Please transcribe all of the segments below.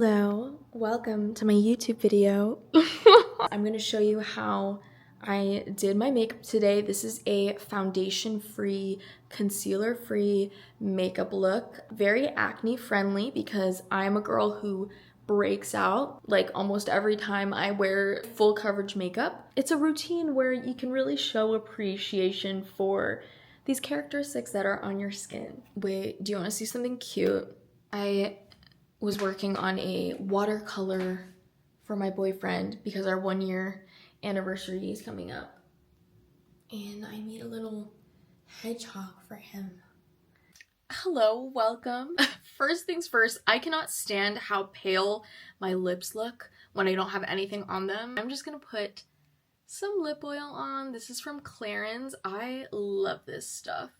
Hello, welcome to my YouTube video. I'm going to show you how I did my makeup today. This is a foundation-free, concealer-free makeup look. Very acne-friendly because I'm a girl who breaks out like almost every time I wear full coverage makeup. It's a routine where you can really show appreciation for these characteristics that are on your skin. Wait, do you want to see something cute? I was working on a watercolor for my boyfriend because our 1-year anniversary is coming up. And I made a little hedgehog for him. Hello, welcome. First things first, I cannot stand how pale my lips look when I don't have anything on them. I'm just gonna put some lip oil on. This is from Clarins. I love this stuff.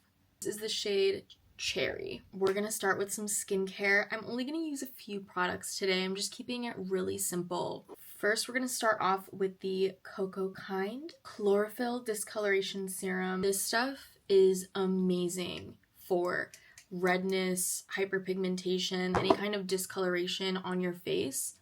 This is the shade Cherry. We're gonna start with some skincare. I'm only gonna use a few products today. I'm just keeping it really simple. First, we're gonna start off with the Cocoa Kind Chlorophyll Discoloration Serum. This stuff is amazing for redness, hyperpigmentation, any kind of discoloration on your face.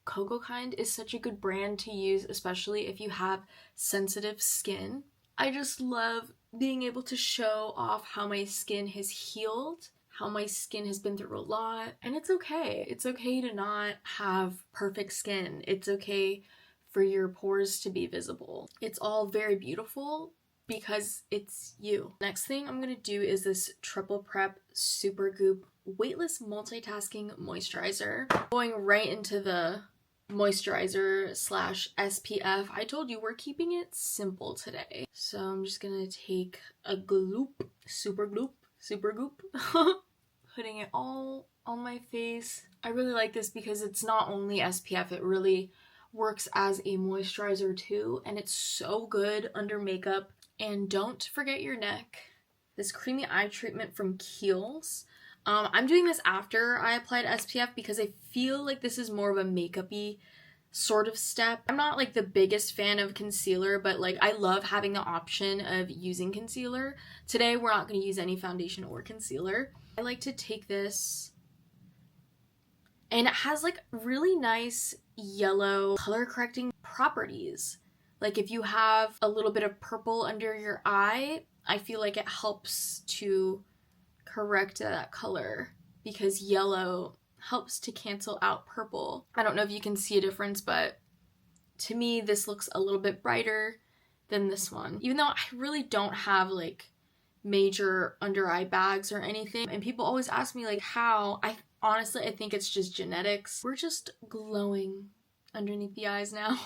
Cocoa Kind is such a good brand to use, especially if you have sensitive skin. I just love being able to show off how my skin has healed, how my skin has been through a lot, and it's okay. It's okay to not have perfect skin. It's okay for your pores to be visible. It's all very beautiful because it's you. Next thing I'm gonna do is this Triple Prep Super Goop Weightless Multitasking Moisturizer. Going right into the moisturizer slash SPF. I told you we're keeping it simple today. So I'm just gonna take a super goop, putting it all on my face. I really like this because it's not only SPF, it really works as a moisturizer too, and it's so good under makeup. And don't forget your neck. This creamy eye treatment from Kiehl's. I'm doing this after I applied SPF because I feel like this is more of a makeup-y sort of step. I'm not like the biggest fan of concealer, but like I love having the option of using concealer. Today we're not going to use any foundation or concealer. I like to take this, and it has like really nice yellow color correcting properties. Like if you have a little bit of purple under your eye, I feel like it helps to correct that color because yellow helps to cancel out purple. I don't know if you can see a difference, but to me this looks a little bit brighter than this one. Even though I really don't have like major under eye bags or anything, and people always ask me like how. Honestly I think it's just genetics. We're just glowing underneath the eyes now.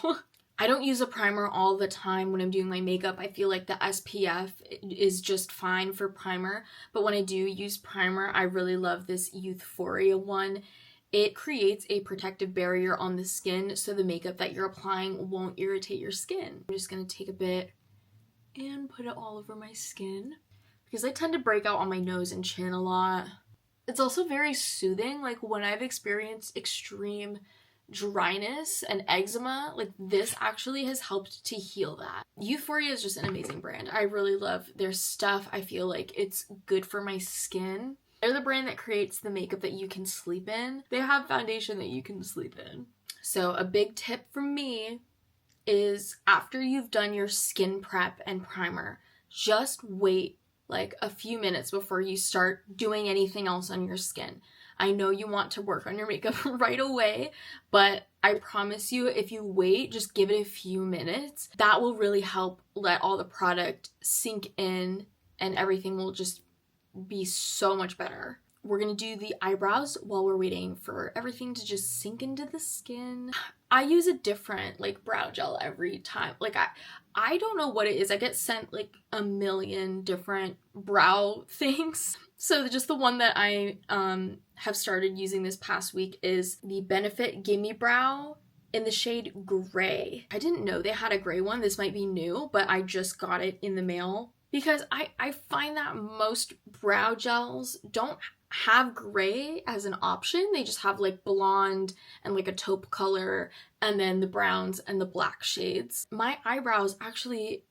I don't use a primer all the time when I'm doing my makeup. I feel like the SPF is just fine for primer, but when I do use primer, I really love this Euphoria one. It creates a protective barrier on the skin so the makeup that you're applying won't irritate your skin. I'm just gonna take a bit and put it all over my skin because I tend to break out on my nose and chin a lot. It's also very soothing. Like when I've experienced extreme dryness and eczema, like this actually has helped to heal that. Euphoria is just an amazing brand. I really love their stuff. I feel like it's good for my skin. They're the brand that creates the makeup that you can sleep in. They have foundation that you can sleep in. So a big tip from me is after you've done your skin prep and primer, just wait like a few minutes before you start doing anything else on your skin. I know you want to work on your makeup right away, but I promise you if you wait, just give it a few minutes, that will really help let all the product sink in and everything will just be so much better. We're gonna do the eyebrows while we're waiting for everything to just sink into the skin. I use a different like brow gel every time. Like I don't know what it is. I get sent like a million different brow things. So just the one that I have started using this past week is the Benefit Gimme Brow in the shade Gray. I didn't know they had a gray one. This might be new, but I just got it in the mail because I find that most brow gels don't have gray as an option. They just have like blonde and like a taupe color and then the browns and the black shades. My eyebrows actually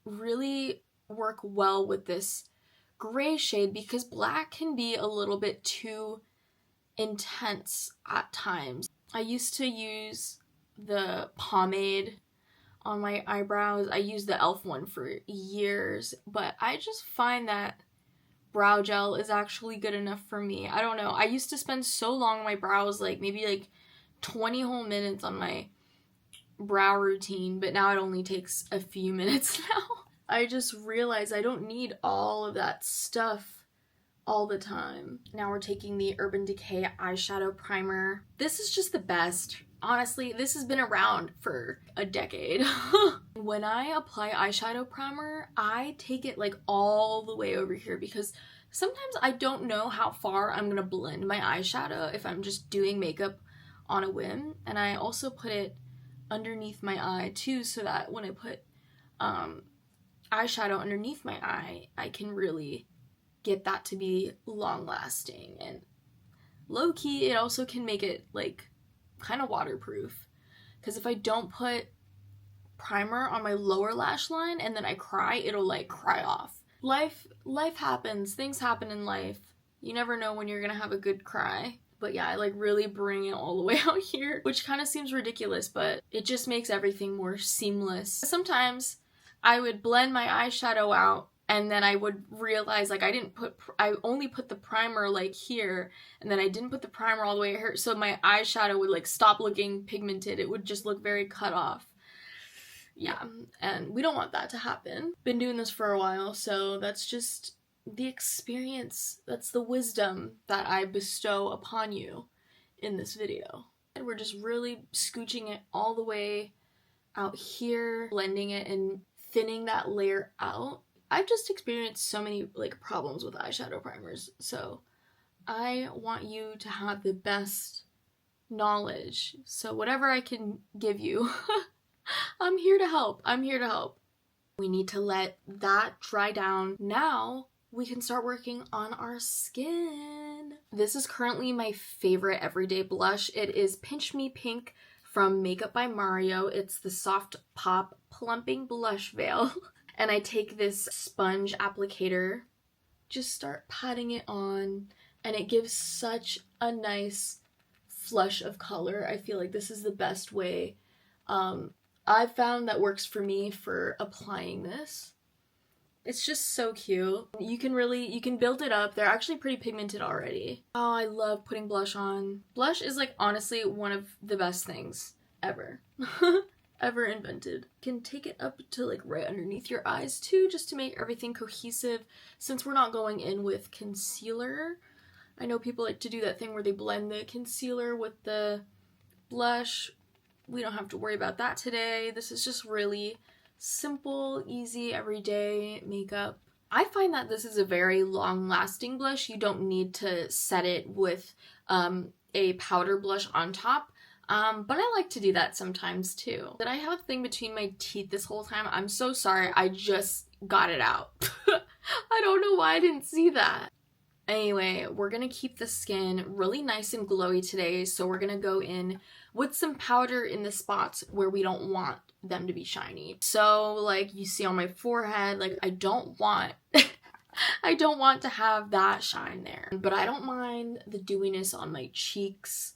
really work well with this gray shade because black can be a little bit too intense at times. I used to use the pomade on my eyebrows. I used the e.l.f. one for years, but I just find that brow gel is actually good enough for me. I don't know. I used to spend so long on my brows, like maybe like 20 whole minutes on my brow routine, but now it only takes a few minutes now. I just realized I don't need all of that stuff all the time. Now we're taking the Urban Decay eyeshadow primer. This is just the best. Honestly, this has been around for a decade. When I apply eyeshadow primer, I take it like all the way over here because sometimes I don't know how far I'm gonna blend my eyeshadow if I'm just doing makeup on a whim. And I also put it underneath my eye too, so that when I put eyeshadow underneath my eye, I can really get that to be long lasting. And low key, it also can make it like kind of waterproof, because if I don't put primer on my lower lash line and then I cry, it'll like cry off. Life happens, things happen in life. You never know when you're gonna have a good cry. But yeah, I like really bring it all the way out here, which kind of seems ridiculous, but it just makes everything more seamless. Sometimes I would blend my eyeshadow out and then I would realize like I only put the primer like here, and then I didn't put the primer all the way here, so my eyeshadow would like stop looking pigmented. It would just look very cut off. Yeah, and we don't want that to happen. Been doing this for a while, so that's just the experience, that's the wisdom that I bestow upon you in this video. And we're just really scooching it all the way out here, blending it and thinning that layer out. I've just experienced so many like problems with eyeshadow primers, so I want you to have the best knowledge. So whatever I can give you, I'm here to help. I'm here to help. We need to let that dry down. Now we can start working on our skin. This is currently my favorite everyday blush. It is Pinch Me Pink from Makeup by Mario. It's the Soft Pop Plumping Blush Veil. And I take this sponge applicator, just start patting it on, and it gives such a nice flush of color. I feel like this is the best way I've found that works for me for applying this. It's just so cute. You can build it up. They're actually pretty pigmented already. Oh, I love putting blush on. Blush is like honestly one of the best things ever. Ever invented. You can take it up to like right underneath your eyes too, just to make everything cohesive, since we're not going in with concealer. I know people like to do that thing where they blend the concealer with the blush. We don't have to worry about that today. This is just really simple, easy, everyday makeup. I find that this is a very long-lasting blush. You don't need to set it with a powder blush on top. But I like to do that sometimes too. Did I have a thing between my teeth this whole time? I'm so sorry, I just got it out. I don't know why I didn't see that. Anyway, we're gonna keep the skin really nice and glowy today, so we're gonna go in with some powder in the spots where we don't want them to be shiny. So like you see on my forehead, like I don't want I don't want to have that shine there. But I don't mind the dewiness on my cheeks.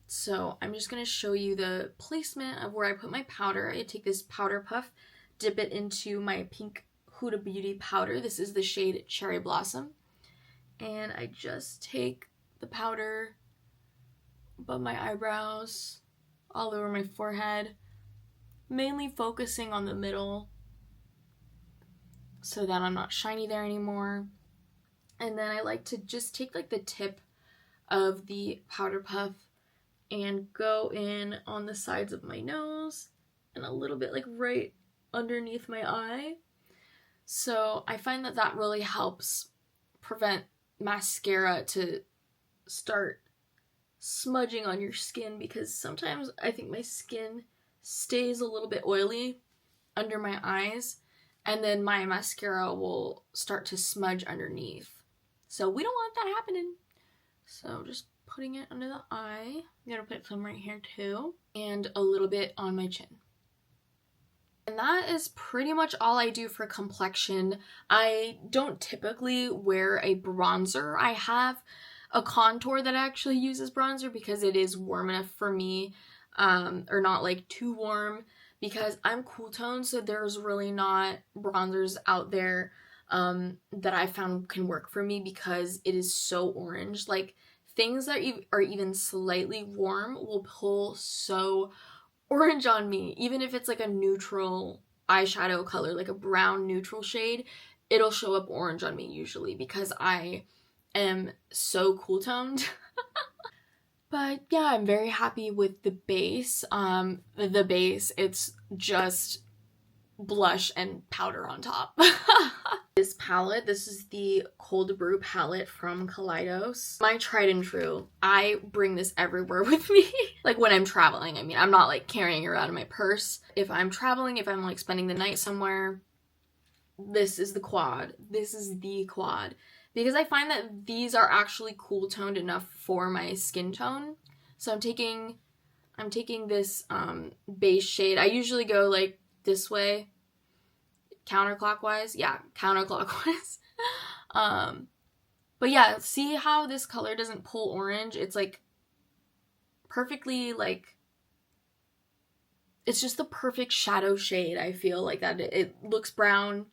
So I'm just going to show you the placement of where I put my powder. I take this powder puff, dip it into my pink Huda Beauty powder. This is the shade Cherry Blossom. And I just take the powder above my eyebrows, all over my forehead, mainly focusing on the middle so that I'm not shiny there anymore. And then I like to just take like the tip of the powder puff and go in on the sides of my nose and a little bit like right underneath my eye. So I find that that really helps prevent mascara to start smudging on your skin, because sometimes I think my skin stays a little bit oily under my eyes and then my mascara will start to smudge underneath. So we don't want that happening. So just putting it under the eye. I'm gonna put some right here too, and a little bit on my chin. And that is pretty much all I do for complexion. I don't typically wear a bronzer. I have a contour that actually uses bronzer because it is warm enough for me, or not like too warm, because I'm cool toned, so there's really not bronzers out there that I found can work for me because it is so orange. Like, things that are even slightly warm will pull so orange on me. Even if it's like a neutral eyeshadow color, like a brown neutral shade, it'll show up orange on me usually because I am so cool toned. But yeah, I'm very happy with the base. The base, it's just blush and powder on top. This palette, this is the Cold Brew palette from Kaleidos. My tried and true. I bring this everywhere with me. Like when I'm traveling. I mean, I'm not like carrying it around in my purse. If I'm traveling, if I'm like spending the night somewhere, this is the quad. This is the quad. Because I find that these are actually cool toned enough for my skin tone. So I'm taking this base shade. I usually go like this way. Counterclockwise. Yeah, counterclockwise. But yeah, see how this color doesn't pull orange? It's like perfectly like, it's just the perfect shadow shade. I feel like that it looks brown,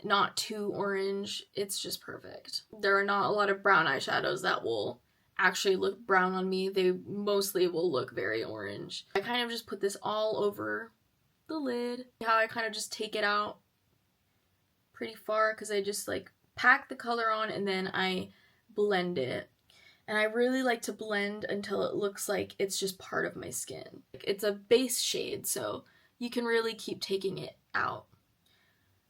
not too orange. It's just perfect. There are not a lot of brown eyeshadows that will actually look brown on me. They mostly will look very orange. I kind of just put this all over the lid. How I kind of just take it out pretty far because I just like pack the color on and then I blend it. And I really like to blend until it looks like it's just part of my skin. It's a base shade, so you can really keep taking it out.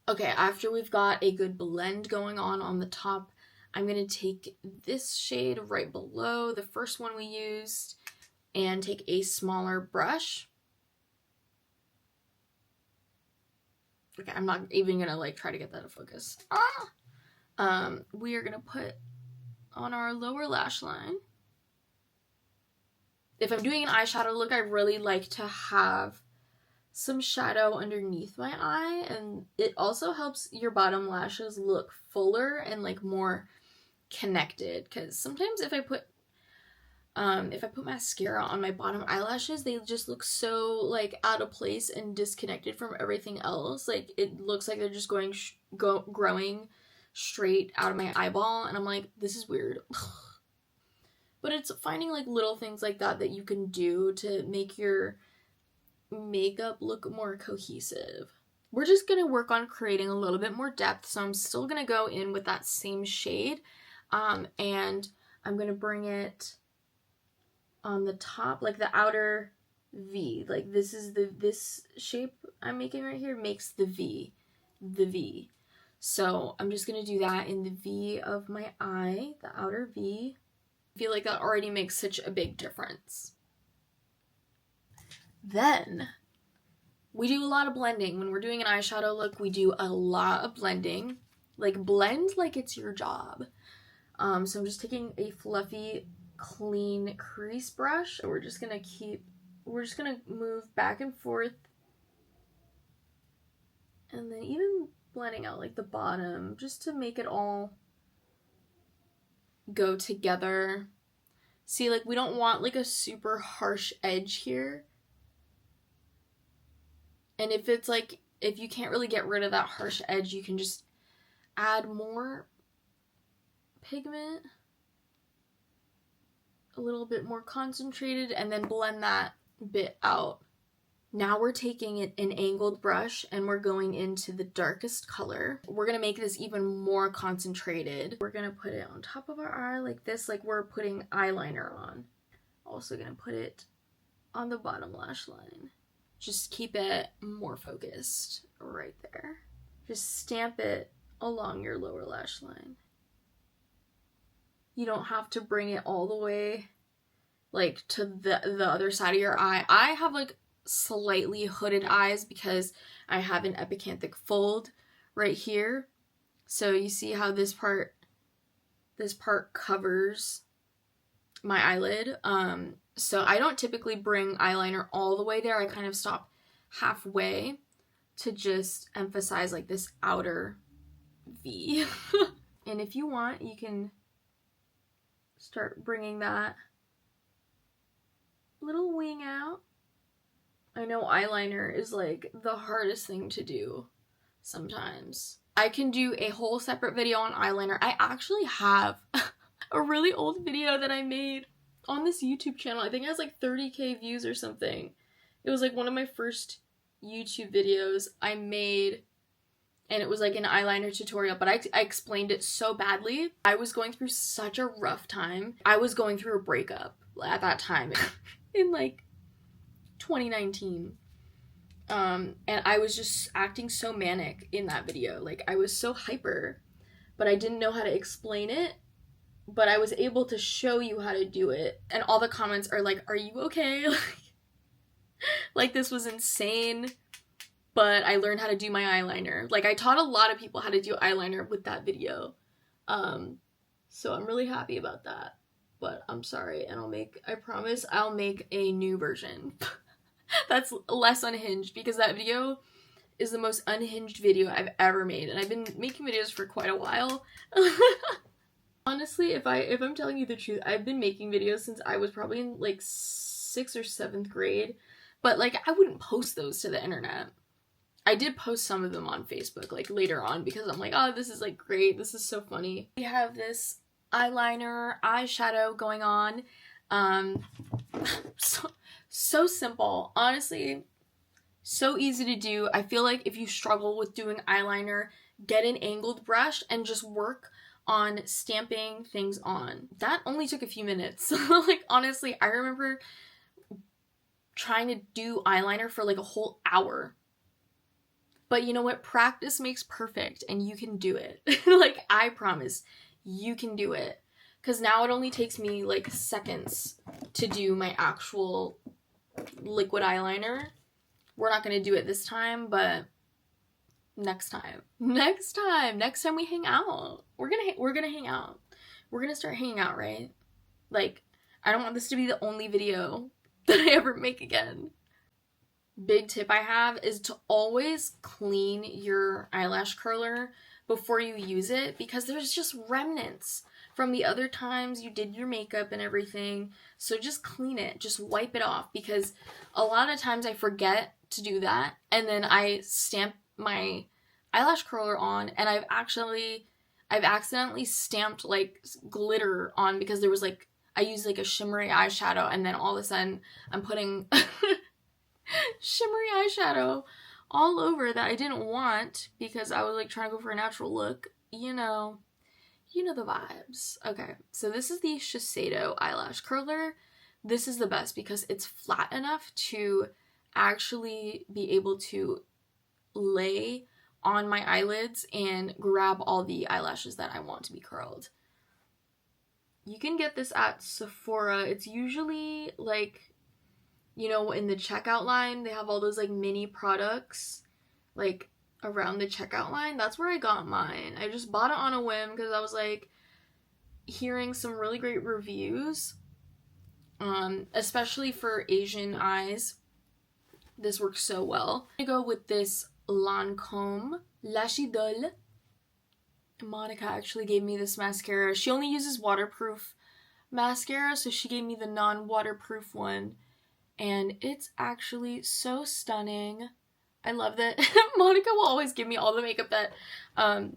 Okay, after we've got a good blend going on the top, I'm going to take this shade right below the first one we used and take a smaller brush. Okay, I'm not even going to like try to get that to focus. We are going to put on our lower lash line. If I'm doing an eyeshadow look, I really like to have some shadow underneath my eye, and it also helps your bottom lashes look fuller and like more connected, because sometimes if I put mascara on my bottom eyelashes, they just look so like out of place and disconnected from everything else. Like it looks like they're just growing straight out of my eyeball, and I'm like, this is weird. But it's finding like little things like that that you can do to make your makeup look more cohesive. We're just gonna work on creating a little bit more depth, so I'm still gonna go in with that same shade, and I'm gonna bring it on the top, like the outer V. Like this shape I'm making right here makes the V. So I'm just gonna do that in the V of my eye, the outer V. I feel like that already makes such a big difference. Then we do a lot of blending. When we're doing an eyeshadow look, we do a lot of blending. Like blend like it's your job. So I'm just taking a fluffy, clean crease brush. We're just gonna move back and forth. And then even blending out like the bottom, just to make it all go together. See, like we don't want like a super harsh edge here. And if it's like, if you can't really get rid of that harsh edge, you can just add more pigment, a little bit more concentrated, and then blend that bit out. Now we're taking an angled brush and we're going into the darkest color. We're gonna make this even more concentrated. We're gonna put it on top of our eye like this, like we're putting eyeliner on. Also gonna put it on the bottom lash line. Just keep it more focused right there. Just stamp it along your lower lash line. You don't have to bring it all the way like to the other side of your eye. I have like slightly hooded eyes because I have an epicanthic fold right here. So you see how this part covers my eyelid. So I don't typically bring eyeliner all the way there. I kind of stop halfway to just emphasize like this outer V. And if you want, you can start bringing that little wing out. I know eyeliner is like the hardest thing to do sometimes. I can do a whole separate video on eyeliner. I actually have a really old video that I made on this YouTube channel. I think it has like 30k views or something. It was like one of my first YouTube videos I made, and it was like an eyeliner tutorial, but I explained it so badly. I was going through such a rough time. I was going through a breakup at that time in like 2019. And I was just acting so manic in that video. Like, I was so hyper, but I didn't know how to explain it, but I was able to show you how to do it. And all the comments are like, are you okay? Like, this was insane, but I learned how to do my eyeliner. Like, I taught a lot of people how to do eyeliner with that video. So I'm really happy about that, but I'm sorry, and I promise I'll make a new version that's less unhinged, because that video is the most unhinged video I've ever made, and I've been making videos for quite a while. Honestly, if I'm telling you the truth, I've been making videos since I was probably in like 6th or 7th grade, but like I wouldn't post those to the internet. I did post some of them on Facebook like later on, because I'm like, oh, this is like great, this is so funny. We have this eyeliner, eyeshadow going on. So simple, honestly, so easy to do. I feel like if you struggle with doing eyeliner, get an angled brush and just work on stamping things on. That only took a few minutes. Like, honestly, I remember trying to do eyeliner for like a whole hour. But you know what? Practice makes perfect, and you can do it. Like, I promise, you can do it. Because now it only takes me like seconds to do my actual liquid eyeliner. We're not going to do it this time, but next time we hang out, we're gonna hang out. We're gonna start hanging out, right? Like, I don't want this to be the only video that I ever make again. Big tip I have is to always clean your eyelash curler before you use it, because there's just remnants from the other times you did your makeup and everything. So just clean it, just wipe it off, because a lot of times I forget to do that, and then I stamp my eyelash curler on, and I've accidentally stamped like glitter on, because there was like, I used like a shimmery eyeshadow, and then all of a sudden I'm putting shimmery eyeshadow all over that I didn't want, because I was like trying to go for a natural look. You know the vibes. Okay, so this is the Shiseido eyelash curler. This is the best because it's flat enough to actually be able to lay on my eyelids and grab all the eyelashes that I want to be curled. You can get this at Sephora. It's usually like, you know, in the checkout line, they have all those like mini products like around the checkout line. That's where I got mine. I just bought it on a whim because I was like hearing some really great reviews, especially for Asian eyes. This works so well. I go with this Lancome Lash Idole. Monica actually gave me this mascara. She only uses waterproof mascara, so she gave me the non-waterproof one, and it's actually so stunning. I love that Monica will always give me all the makeup that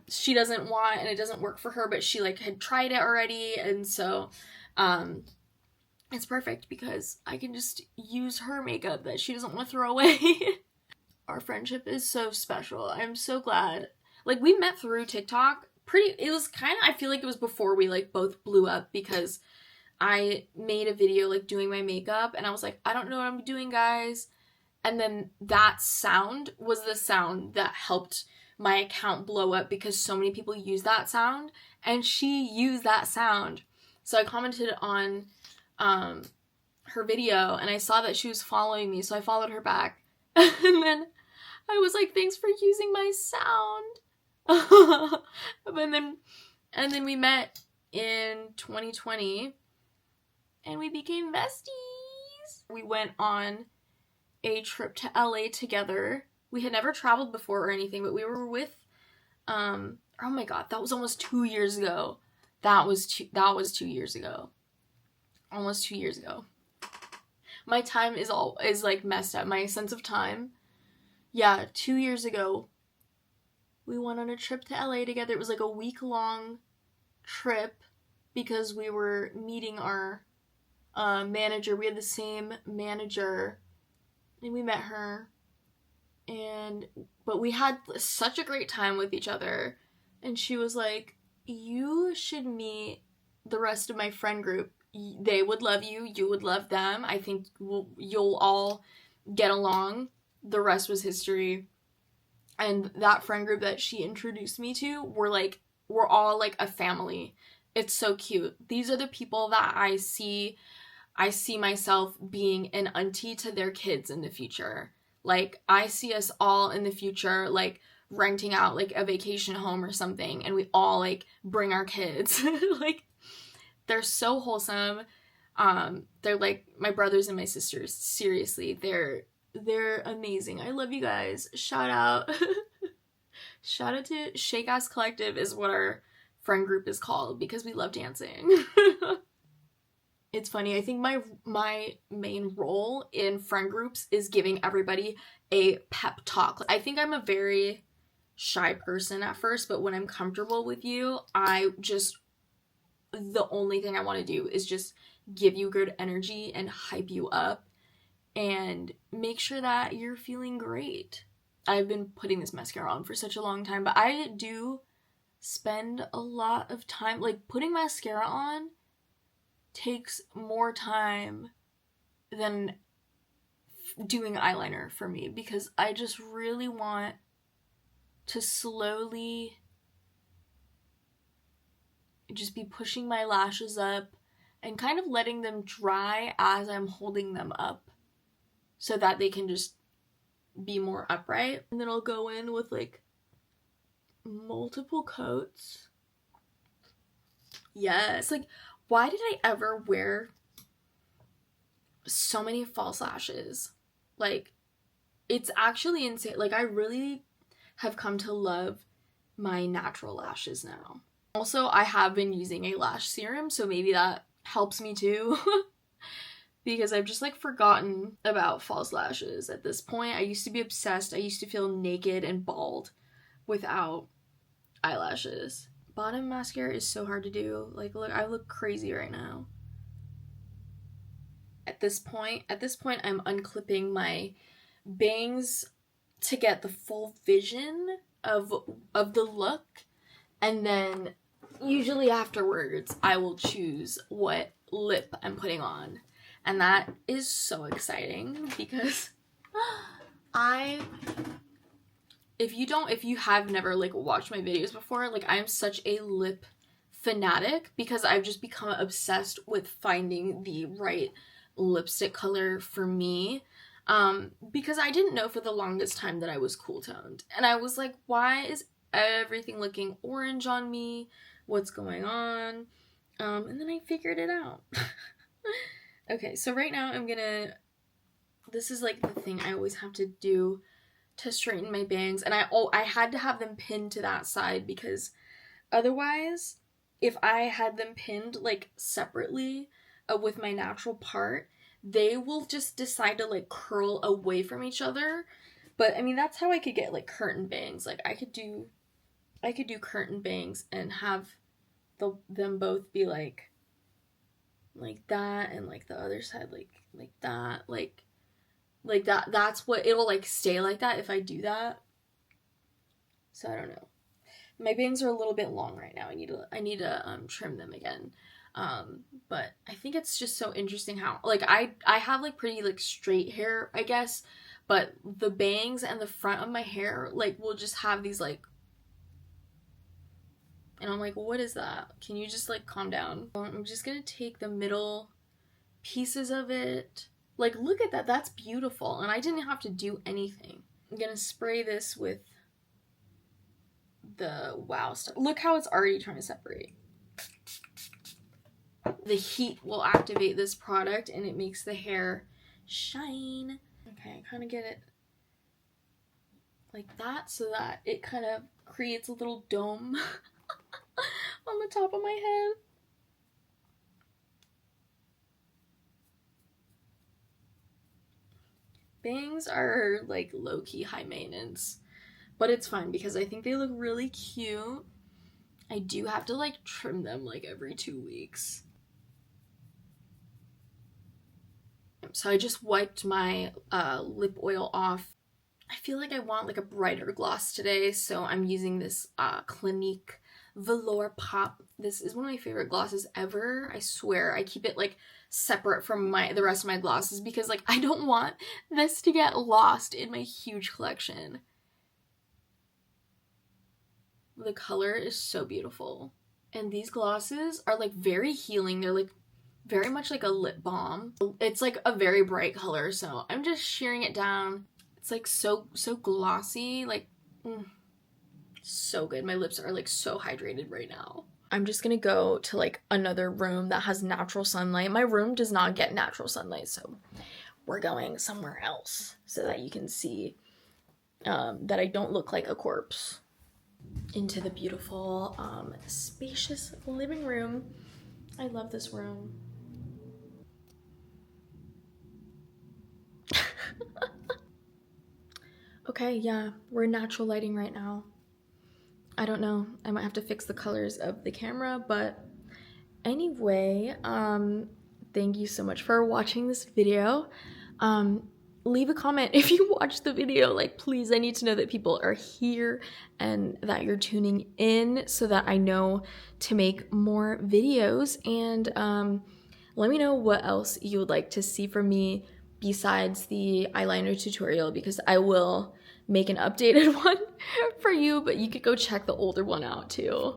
she doesn't want and it doesn't work for her, but she like had tried it already, and so it's perfect because I can just use her makeup that she doesn't want to throw away. Our friendship is so special. I'm so glad. Like, we met through TikTok. It was kind of, I feel like it was before we like both blew up, because I made a video like doing my makeup and I was like, I don't know what I'm doing, guys. And then that sound was the sound that helped my account blow up, because so many people use that sound, and she used that sound. So I commented on her video and I saw that she was following me, so I followed her back. And then I was like, thanks for using my sound. and then we met in 2020 and we became besties. We went on a trip to LA together. We had never traveled before or anything, but we were with oh my god, that was almost 2 years ago. That was 2 years ago. almost 2 years ago. My time is like messed up. My sense of time. Yeah, 2 years ago, we went on a trip to LA together. It was like a week-long trip because we were meeting our manager. We had the same manager, and we met her. But we had such a great time with each other. And she was like, you should meet the rest of my friend group. They would love you. You would love them. I think you'll all get along. The rest was history. And that friend group that she introduced me to, we're all like a family. It's so cute. These are the people that I see myself being an auntie to their kids in the future. Like, I see us all in the future, like, renting out, like, a vacation home or something, and we all, like, bring our kids. Like, they're so wholesome. They're, like, my brothers and my sisters. Seriously, they're amazing. I love you guys. Shout out. Shout out to Shake Ass Collective is what our friend group is called, because we love dancing. It's funny, I think my main role in friend groups is giving everybody a pep talk. I think I'm a very shy person at first, but when I'm comfortable with you, the only thing I want to do is just give you good energy and hype you up and make sure that you're feeling great. I've been putting this mascara on for such a long time, but I do spend a lot of time, like, putting mascara on takes more time than doing eyeliner for me, because I just really want to slowly just be pushing my lashes up and kind of letting them dry as I'm holding them up so that they can just be more upright. And then I'll go in with like multiple coats. Yes, like, why did I ever wear so many false lashes? Like, it's actually insane. Like, I really have come to love my natural lashes now. Also, I have been using a lash serum, so maybe that helps me too. Because I've just, like, forgotten about false lashes at this point. I used to be obsessed. I used to feel naked and bald without eyelashes. Bottom mascara is so hard to do. Like, look, I look crazy right now. At this point, I'm unclipping my bangs to get the full vision of the look, and then usually afterwards I will choose what lip I'm putting on, and that is so exciting because if you have never, like, watched my videos before, like, I'm such a lip fanatic because I've just become obsessed with finding the right lipstick color for me. Because I didn't know for the longest time that I was cool toned. And I was like, why is everything looking orange on me? What's going on? And then I figured it out. Okay, so right now this is like the thing I always have to do to straighten my bangs, and I had to have them pinned to that side because otherwise, if I had them pinned like separately with my natural part, they will just decide to like curl away from each other. But I mean, that's how I could get like curtain bangs. Like, I could do curtain bangs and have them both be like that, and like the other side like that, like that. That's what it'll like stay like that if I do that. So I don't know. My bangs are a little bit long right now. I need to trim them again. But I think it's just so interesting how, like, I have like pretty like straight hair, I guess, but the bangs and the front of my hair like will just have these like, and I'm like, what is that? Can you just like calm down? I'm just gonna take the middle pieces of it. Like, look at that. That's beautiful. And I didn't have to do anything. I'm gonna spray this with the Wow stuff. Look how it's already trying to separate. The heat will activate this product and it makes the hair shine. Okay, I kind of get it like that so that it kind of creates a little dome on the top of my head. Bangs are like low-key high maintenance, but it's fine because I think they look really cute. I do have to like trim them like every 2 weeks. So I just wiped my lip oil off. I feel like I want like a brighter gloss today, so I'm using this Clinique Velour Pop. This is one of my favorite glosses ever. I swear, I keep it like separate from the rest of my glosses because like I don't want this to get lost in my huge collection. The color is so beautiful. And these glosses are like very healing. They're like very much like a lip balm. It's like a very bright color, so I'm just shearing it down. It's like so glossy, like so good. My lips are like so hydrated right now. I'm just gonna go to like another room that has natural sunlight. My room does not get natural sunlight, so we're going somewhere else so that you can see that I don't look like a corpse. Into the beautiful, spacious living room. I love this room. Okay, yeah, we're in natural lighting right now. I don't know, I might have to fix the colors of the camera, but anyway, thank you so much for watching this video. Leave a comment if you watched the video. Like, please, I need to know that people are here and that you're tuning in so that I know to make more videos. And let me know what else you would like to see from me besides the eyeliner tutorial, because I will make an updated one for you, but you could go check the older one out too.